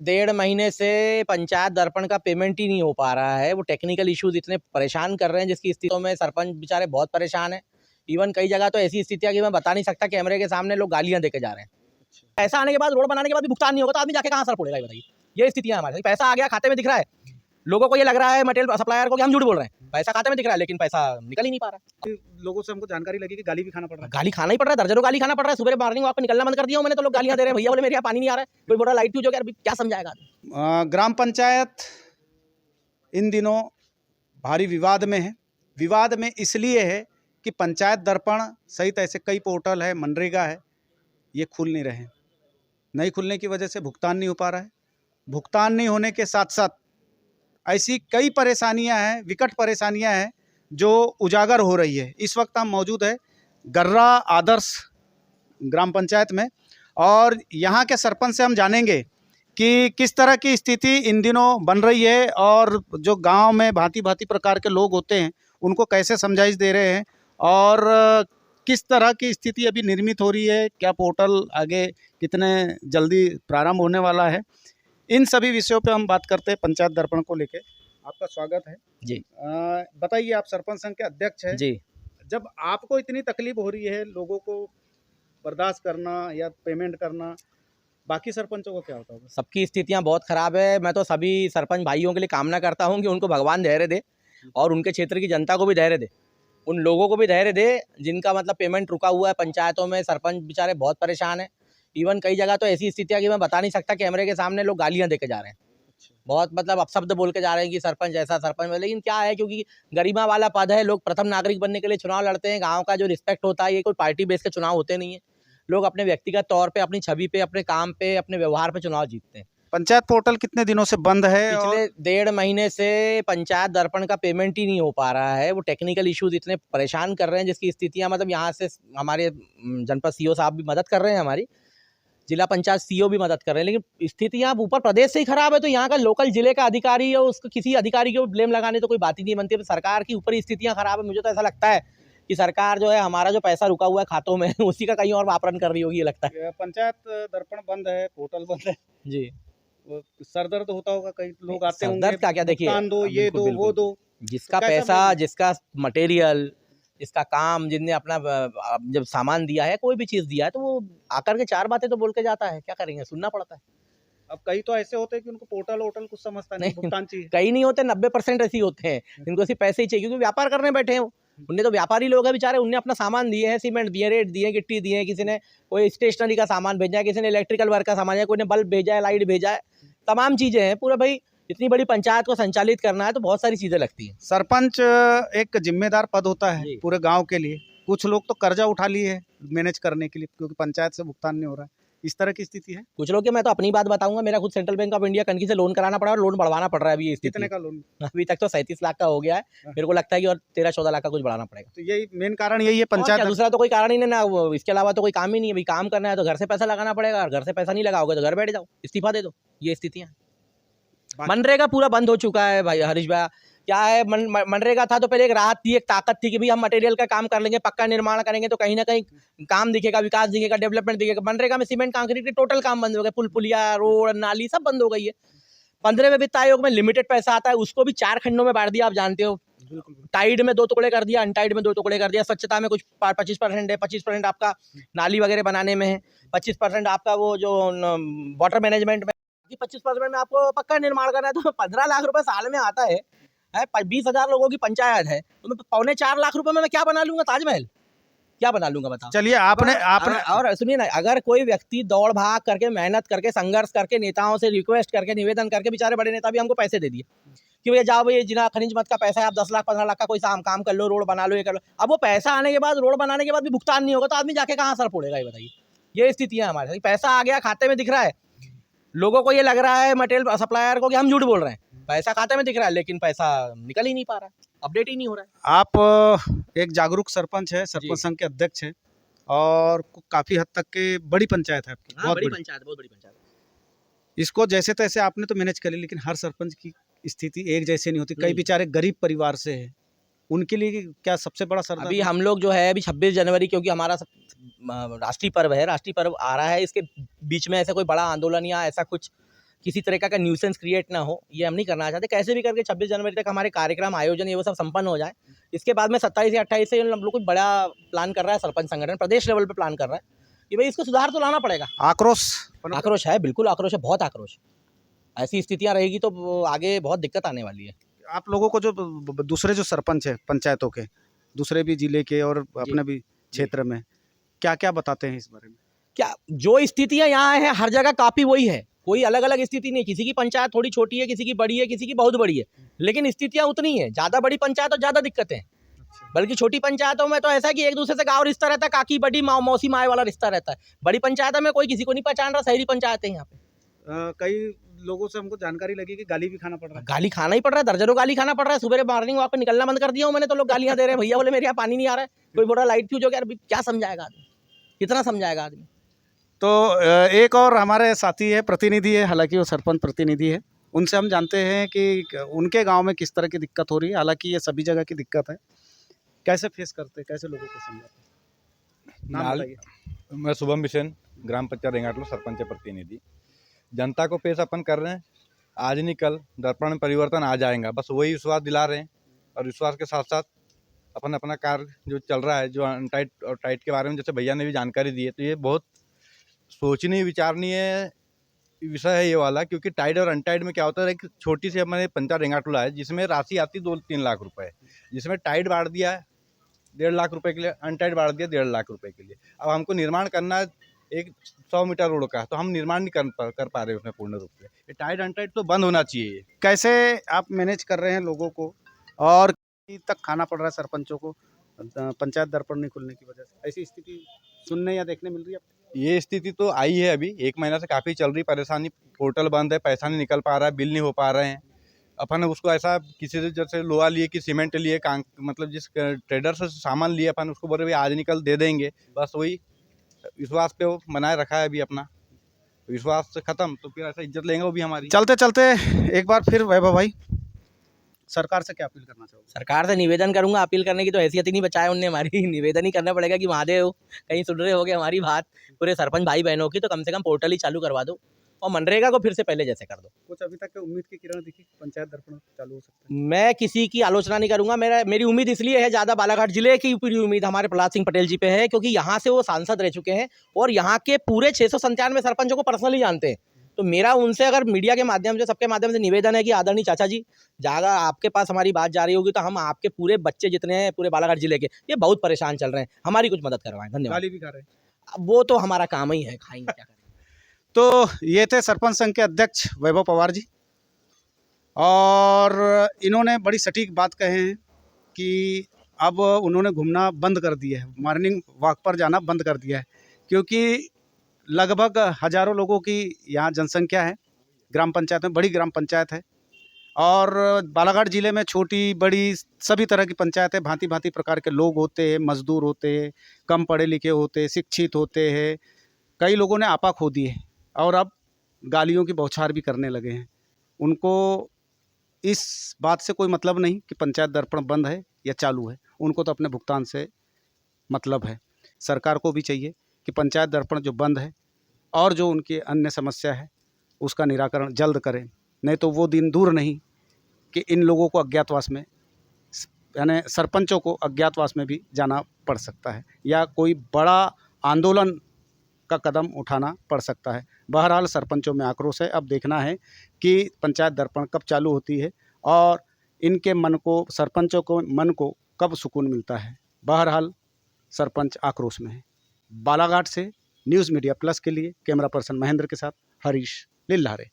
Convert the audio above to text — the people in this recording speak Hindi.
डेढ़ महीने से पंचायत दर्पण का पेमेंट ही नहीं हो पा रहा है। वो टेक्निकल इश्यूज इतने परेशान कर रहे हैं जिसकी स्थितियों में सरपंच बेचारे बहुत परेशान है। इवन कई जगह तो ऐसी स्थितियां कि मैं बता नहीं सकता, कैमरे के सामने लोग गालियां देके जा रहे हैं। पैसा आने के बाद, रोड बनाने के बाद भी भुगतान नहीं होगा तो आदमी जाके कहाँ सर फोड़ेगा, ये बताइए। ये स्थितियां हमारे, पैसा आ गया खाते में दिख रहा है, लोगों को ये लग रहा है मटेरियल सप्लायर को कि हम झूठ बोल रहे हैं, पैसा खाते में दिख रहा है लेकिन पैसा निकल ही नहीं पा रहा है। लोगों से हमको जानकारी लगी कि गाली भी खाना पड़ रहा है। गाली खाना ही पड़ रहा है, दर्जनों गाली खाना पड़ रहा है। सुबह मॉर्निंग वॉक पे निकलना बंद कर दिया हूं मैंने तो लोग गालियां दे रहे हैं, भैया बोले मेरे यहाँ पानी नहीं आ रहा है, कोई बोल रहा लाइट फ्यूज हो गया, अभी क्या समझाएगा। ग्राम पंचायत इन दिनों भारी विवाद में है। विवाद में इसलिए है कि पंचायत दर्पण सहित ऐसे कई पोर्टल है, मनरेगा है, ये खुल नहीं रहे हैं। नहीं खुलने की वजह से भुगतान नहीं हो पा रहा है। भुगतान नहीं होने के साथ साथ ऐसी कई परेशानियां हैं, विकट परेशानियां हैं जो उजागर हो रही है। इस वक्त हम मौजूद है गर्रा आदर्श ग्राम पंचायत में और यहाँ के सरपंच से हम जानेंगे कि किस तरह की स्थिति इन दिनों बन रही है और जो गांव में भांति भांति प्रकार के लोग होते हैं उनको कैसे समझाइश दे रहे हैं और किस तरह की स्थिति अभी निर्मित हो रही है, क्या पोर्टल आगे कितने जल्दी प्रारंभ होने वाला है। इन सभी विषयों पे हम बात करते हैं पंचायत दर्पण को लेके। आपका स्वागत है जी। बताइए, आप सरपंच संघ के अध्यक्ष हैं जी। जब आपको इतनी तकलीफ हो रही है लोगों को बर्दाश्त करना या पेमेंट करना, बाकी सरपंचों को क्या होता होगा? सबकी स्थितियां बहुत खराब है। मैं तो सभी सरपंच भाइयों के लिए कामना करता हूं कि उनको भगवान धैर्य दे और उनके क्षेत्र की जनता को भी धैर्य दे, उन लोगों को भी धैर्य दे जिनका मतलब पेमेंट रुका हुआ है पंचायतों में। सरपंच बेचारे बहुत परेशान है। इवन कई जगह तो ऐसी स्थितियां कि मैं बता नहीं सकता, कैमरे के सामने लोग गालियां देके जा रहे हैं, बहुत मतलब अपशब्द बोल के जा रहे हैं कि सरपंच ऐसा सरपंच। लेकिन क्या है, क्योंकि गरिमा वाला पद है, लोग प्रथम नागरिक बनने के लिए चुनाव लड़ते हैं। गांव का जो रिस्पेक्ट होता है, ये कोई पार्टी बेस के चुनाव होते नहीं है। लोग अपने व्यक्तिगत तौर पे, अपनी छवि पे, अपने काम पे, अपने व्यवहार पे चुनाव जीतते हैं। पंचायत पोर्टल कितने दिनों से बंद है? पिछले डेढ़ महीने से पंचायत दर्पण का पेमेंट ही नहीं हो पा रहा है। वो टेक्निकल इश्यूज इतने परेशान कर रहे हैं जिसकी स्थितियां मतलब यहाँ से हमारे जनपद सीओ साहब भी मदद कर रहे हैं, हमारी जिला पंचायत सीओ भी मदद कर रहे हैं, लेकिन स्थितियां ऊपर प्रदेश से ही खराब है। तो यहाँ का लोकल जिले का अधिकारी या उसको किसी अधिकारी को ब्लेम लगाने तो कोई बात ही नहीं बनती है। सरकार की ऊपर स्थितियां खराब है। मुझे तो ऐसा लगता है कि सरकार जो है, हमारा जो पैसा रुका हुआ है खातों में उसी का कहीं और वापरन कर रही होगी, ये लगता है। पंचायत दर्पण बंद है, पोर्टल बंद है जी। सर दर्द होता होगा, कई लोग आते होंगे, दर्द का क्या, देखिए दो, ये दो, वो दो, जिसका पैसा, जिसका मटेरियल, जिसका काम, जिनने अपना जब सामान दिया है, कोई भी चीज दिया है, तो वो आकर के चार बातें तो बोल के जाता है। क्या करेंगे, सुनना पड़ता है। अब कई तो ऐसे होते हैं कि उनको पोर्टल वोटल कुछ समझता नहीं, भुगतान चाहिए। कई नहीं होते, 90% ऐसे ही होते हैं जिनको सिर्फ पैसे ही चाहिए, क्योंकि व्यापार करने बैठे हैं। उनने तो व्यापारी लोग हैं बेचारे, उनने अपना सामान दिए हैं, सीमेंट दिए, रेट दिए, गिट्टी दिए, किसी ने कोई स्टेशनरी का सामान भेजा है, किसी ने इलेक्ट्रिकल वर्क का सामान है, कोई ने बल्ब भेजा है, लाइट भेजा है, तमाम चीजें हैं। पूरा भाई इतनी बड़ी पंचायत को संचालित करना है तो बहुत सारी चीजें लगती हैं। सरपंच एक जिम्मेदार पद होता है पूरे गांव के लिए। कुछ लोग तो कर्जा उठा लिए है मैनेज करने के लिए, क्योंकि पंचायत से भुगतान नहीं हो रहा है। इस तरह की स्थिति है। कुछ लोग के, मैं तो अपनी बात बताऊंगा, मेरा खुद सेंट्रल बैंक ऑफ इंडिया कनकी से लोन कराना पड़ा और लोन बढ़वाना पड़ रहा है अभी। कितने का लोन? अभी तक तो 37 लाख का हो गया है। मेरे को लगता है कि और 13-14 लाख का कुछ बढ़ाना पड़ेगा। तो यही मेन कारण यही है पंचायत, दूसरा तो कोई कारण ही नहीं ना, इसके अलावा तो कोई काम ही नहीं है। भाई काम करना है तो घर से पैसा लगाना पड़ेगा, और घर से पैसा नहीं लगाओगे तो घर बैठ जाओ, इस्तीफा दे दो। ये स्थितियां। मनरेगा पूरा बंद हो चुका है भाई हरीश भाई। क्या है, मनरेगा था तो पहले एक राहत थी, एक ताकत थी कि भाई हम मटेरियल का काम कर लेंगे, पक्का निर्माण करेंगे तो कहीं ना कहीं काम दिखेगा, विकास दिखेगा, डेवलपमेंट दिखेगा। मनरेगा में सीमेंट कंक्रीट के टोटल काम बंद हो गए, पुल पुलिया, रोड, नाली सब बंद हो गई है। 15वें वित्त आयोग में लिमिटेड पैसा आता है, उसको भी 4 खंडों में बांट दिया, आप जानते हो। टाइड में 2 टुकड़े कर दिया, अनटाइड में 2 टुकड़े कर दिया। स्वच्छता में कुछ 25% है, 25% आपका नाली वगैरह बनाने में है, 25% आपका वो जो वाटर मैनेजमेंट में, 25% में आपको पक्का निर्माण करना है। तो 15 लाख रुपए साल में आता है 20,000 लोगों की पंचायत है, तो मैं 3.25 लाख रुपए में मैं क्या बना लूंगा, ताजमहल क्या बना लूंगा, बताओ। चलिए आपने और सुनिए ना, अगर कोई व्यक्ति दौड़ भाग करके, मेहनत करके, संघर्ष करके, नेताओं से रिक्वेस्ट करके, निवेदन करके, बेचारे बड़े नेता भी हमको पैसे दे दिए कि भैया जाओ, भैया जिना खनिज मत का पैसा है, आप 10 लाख 15 लाख का कोई काम कर लो, रोड बना लो, ये कर लो। अब वो पैसा आने के बाद, रोड बनाने के बाद भी भुगतान नहीं होगा तो आदमी जाके कहाँ सर फोड़ेगा, ये बताइए। ये स्थितियां हमारे। पैसा आ गया खाते में दिख रहा है, लोगों को ये लग रहा है मटेरियल सप्लायर को कि हम झूठ बोल रहे हैं, पैसा खाते में दिख रहा है लेकिन पैसा निकल ही नहीं पा रहा है, अपडेट ही नहीं हो रहा है। आप एक जागरूक सरपंच है, सरपंच संघ के अध्यक्ष है और काफी हद तक के बड़ी पंचायत है आपकी। बहुत बड़ी पंचायत। इसको जैसे तैसे आपने तो मैनेज करी, लेकिन हर सरपंच की स्थिति एक जैसे नहीं होती। कई बेचारे गरीब परिवार से है, उनके लिए क्या सबसे बड़ा सरदर्द? अभी हम लोग जो है, अभी 26 जनवरी, क्योंकि हमारा राष्ट्रीय पर्व है, राष्ट्रीय पर्व आ रहा है, इसके बीच में ऐसा कोई बड़ा आंदोलन या ऐसा कुछ किसी तरह का न्यूसेंस क्रिएट ना हो, ये हम नहीं करना चाहते। कैसे भी करके 26 जनवरी तक हमारे कार्यक्रम आयोजन ये वो सब संपन्न हो जाए। इसके बाद में 27 या 28 से हम लोग कुछ बड़ा प्लान कर रहा है सरपंच संगठन, प्रदेश लेवल पे प्लान कर रहा है कि भाई इसको सुधार तो लाना पड़ेगा। आक्रोश है, बिल्कुल आक्रोश है, बहुत आक्रोश। ऐसी स्थितियां रहेगी तो आगे बहुत दिक्कत आने वाली है। आप लोगों को जो दूसरे जो सरपंच है पंचायतों के, दूसरे भी जिले के और अपने भी क्षेत्र में, क्या क्या बताते हैं इस बारे में? क्या जो स्थितियां यहाँ है हर जगह काफी वही है, कोई अलग अलग स्थिति नहीं। किसी की पंचायत थोड़ी छोटी है, किसी की बड़ी है, किसी की बहुत बड़ी है, लेकिन स्थितियां उतनी है। ज्यादा बड़ी पंचायत और ज्यादा दिक्कतें हैं, बल्कि छोटी पंचायतों में तो ऐसा है कि एक दूसरे से गाँव रिश्ता रहता है, काकी बड़ी मौसी माए वाला रिश्ता रहता है। बड़ी पंचायत में कोई किसी को नहीं पहचान रहा, शहरी पंचायत है यहाँ पे। कई लोगों से हमको जानकारी लगी कि गाली भी खाना पड़ रहा है। गाली खाना ही पड़ रहा है, दर्जनों गाली खाना पड़ रहा है। सुबह मॉर्निंग वॉक पे निकलना बंद कर दिया हूँ मैंने, तो लोग गालियां दे रहे हैं। भैया बोले मेरे यहाँ पानी नहीं आ रहा है, कोई बोल रहा लाइट फ्यूज हो गया। अभी क्या समझाएगा आदमी, कितना समझाएगा आदमी। तो एक और हमारे साथी है, प्रतिनिधि है, हालांकि वो सरपंच प्रतिनिधि है, उनसे हम जानते हैं कि उनके गांव में किस तरह की दिक्कत हो रही है। हालांकि ये सभी जगह की दिक्कत है, कैसे फेस करते हैं, कैसे लोगों को समझाते हैं? मैं शुभम बिसेन, ग्राम पंचायत रेंगाटलो, सरपंच प्रतिनिधि। जनता को पेश अपन कर रहे हैं, आज नहीं कल दर्पण में परिवर्तन आ जाएगा, बस वही विश्वास दिला रहे हैं। और विश्वास के साथ साथ अपन अपना कार्य जो चल रहा है, जो अनटाइट और टाइट के बारे में जैसे भैया ने भी जानकारी दी है, तो ये बहुत सोचनीय विचारणीय विषय है ये वाला। क्योंकि टाइट और अनटाइट में क्या होता है, एक छोटी सी हमारे पंचायत रेंगाटोला है जिसमें राशि आती 2-3 लाख रुपए, जिसमें टाइट बांट दिया है 1.5 लाख रुपए के लिए, अनटाइट बांट दिया 1.5 लाख रुपए के लिए। अब हमको निर्माण करना है एक 100 मीटर रोड का, तो हम निर्माण नहीं कर पा रहे उसमें पूर्ण रूप से। ये टाइट अनटाइट तो बंद होना चाहिए। कैसे आप मैनेज कर रहे हैं लोगों को, और तक खाना पड़ रहा है सरपंचों को पंचायत दर्पण नहीं खुलने की वजह से? ऐसी स्थिति सुनने या देखने मिल रही है? ये स्थिति तो आई है, अभी 1 महीना से काफ़ी चल रही परेशानी। पोर्टल बंद है, पैसा नहीं निकल पा रहा है, बिल नहीं हो पा रहे हैं। अपन उसको ऐसा किसी से जैसे लोहा लिए कि सीमेंट लिए, मतलब जिस ट्रेडर से सामान लिए, अपन उसको बोले भाई आज निकल दे देंगे, बस वही विश्वास पे वो बनाए रखा है। अभी अपना विश्वास से खत्म, तो फिर ऐसा इज्जत लेंगे वो भी हमारी। चलते चलते एक बार फिर वैभव भाई, सरकार से क्या अपील करना चाहोगे? सरकार से निवेदन करूंगा, अपील करने की तो हैसियत ही नहीं बचाए उनने हमारी। निवेदन ही करना पड़ेगा कि महादेव कहीं सुन रहे होगे हमारी बात, पूरे सरपंच भाई बहनों की, तो कम से कम पोर्टल ही चालू करवा दो और मनरेगा को फिर से पहले जैसे कर दो। कुछ अभी तक उम्मीद की किरण दिखी, पंचायत दर्पण चालू हो सकता है? मैं किसी की आलोचना नहीं करूंगा। मेरी उम्मीद इसलिए है, ज़्यादा बालाघाट जिले की पूरी उम्मीद हमारे प्रहलाद सिंह पटेल जी पे है, क्योंकि यहाँ से वो सांसद रह चुके हैं और यहाँ के पूरे 697 सरपंचों को पर्सनली जानते हैं। तो मेरा उनसे अगर मीडिया के माध्यम से, सबके माध्यम से निवेदन है कि आदरणीय चाचा जी, ज़्यादा आपके पास हमारी बात जा रही होगी तो हम आपके पूरे बच्चे जितने हैं पूरे बालाघाट जिले के, ये बहुत परेशान चल रहे हैं, हमारी कुछ मदद करवाएं। धन्यवाद। गाली भी खा रहे हैं? अब वो तो हमारा काम ही है, खाएंगे क्या करें। तो ये थे सरपंच संघ के अध्यक्ष वैभव पवार जी, और इन्होंने बड़ी सटीक बात कहे हैं कि अब उन्होंने घूमना बंद कर दिया है, मॉर्निंग वॉक पर जाना बंद कर दिया है, क्योंकि लगभग हजारों लोगों की यहाँ जनसंख्या है। ग्राम पंचायत में बड़ी ग्राम पंचायत है, और बालाघाट ज़िले में छोटी बड़ी सभी तरह की पंचायत है। भांति भांति प्रकार के लोग होते हैं, मजदूर होते हैं, कम पढ़े लिखे होते हैं, शिक्षित होते हैं। कई लोगों ने आपा खो दी है और अब गालियों की बौछार भी करने लगे हैं। उनको इस बात से कोई मतलब नहीं कि पंचायत दर्पण बंद है या चालू है, उनको तो अपने भुगतान से मतलब है। सरकार को भी चाहिए कि पंचायत दर्पण जो बंद है और जो उनकी अन्य समस्या है उसका निराकरण जल्द करें, नहीं तो वो दिन दूर नहीं कि इन लोगों को अज्ञातवास में, यानी सरपंचों को अज्ञातवास में भी जाना पड़ सकता है या कोई बड़ा आंदोलन का कदम उठाना पड़ सकता है। बहरहाल सरपंचों में आक्रोश है। अब देखना है कि पंचायत दर्पण कब चालू होती है और इनके मन को, सरपंचों को मन को कब सुकून मिलता है। बहरहाल सरपंच आक्रोश में है। बालाघाट से न्यूज़ मीडिया प्लस के लिए कैमरा पर्सन महेंद्र के साथ हरीश लिल्लारे।